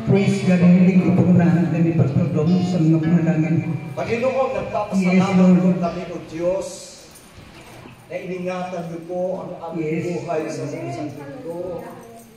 Praise God, hiniling ko po na ni Pastor Dom sa mga panalangin. Panginoon, nagpapasalamat po kami o Diyos na iningatan niyo po ang aming buhay sa isang mundo.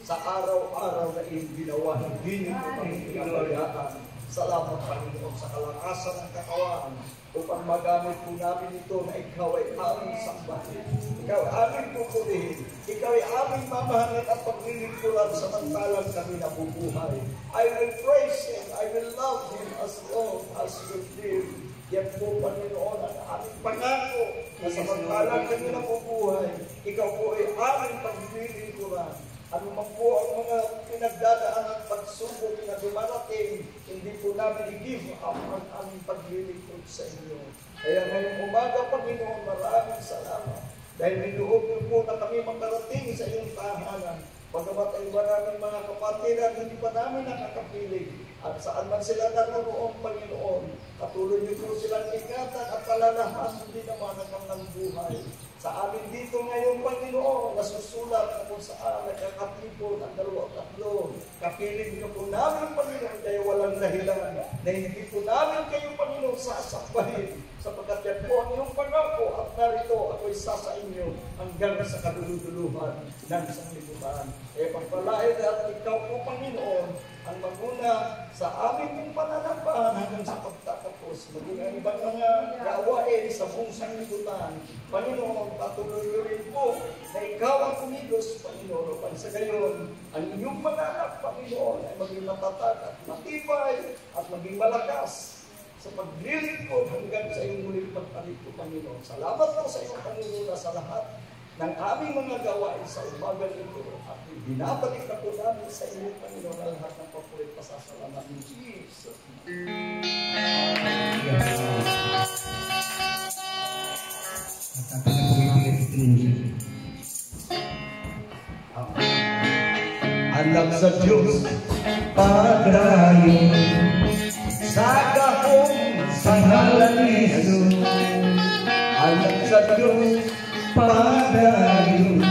Sa araw-araw na iyong ginawa, hindi niyo po kami pinabayaan. Salamat, Panginoon, sa kalakasan ng katawan upang magamit po namin ito na ikaw ay aming sambahin. Ikaw ay aming pupurihin. Ikaw ay aming mamahalan at paglilingkuran samantalang kami nabubuhay. I will praise Him. I will love Him as long as we live. Yan po, Panginoon, ang aming pangako na samantalang kami nabubuhay. Ikaw po ay aming paglilingkuran. Ano man po ang mga pinagdadaan at pagsubok na dumarating, hindi po namin i-give up ang aming paglilingkod sa inyo. Kaya ngayong umaga, Panginoon, maraming salamat. Dahil minoob niyo po na kami makarating sa iyong tahanan. Pagkamat ay maraming mga kapatid at hindi pa namin nakakapiling. At saan man sila naroon, Panginoon, patuloy niyo po silang ingatan at palalahan hindi naman ang buhay. Sa amin dito ngayon, Panginoon, nasusulat na kung saan nakakatipon ang 2-3. Kapiling niyo po namin, Panginoon, kaya walang dahilan na hindi po namin kayo, Panginoon, sasabahin. Sapagkat yan po ang iyong pangako at narito ako'y sasa inyo hanggang sa kaduluduluhan ng sanglibutan. Kaya pagpalain at ikaw po, Panginoon, ang maguna sa aming pong pananampahan hanggang sa pagtatapos. Maging ang ibang mga gawain sa buong sanglibutan. Panginoon, patuloy rin po na ikaw ang kumilos, Panginoon, upang sa gayon, ang inyong mga anak, Panginoon, ay maging matatag at matibay at maging malakas sa paglilingkod hanggang sa iyong muling pagpalit ko, Panginoon. Salamat po sa iyong Panginoon sa lahat ng aming mga gawain sa umaga nito at binabalik na po namin sa inyo, Panginoon, ang lahat ng papulit pasasalamat ni Jesus. Anak sa Diyos, pagdayo sa kahong sa ngalan ni Jesus. Anak sa Diyos, pagdayo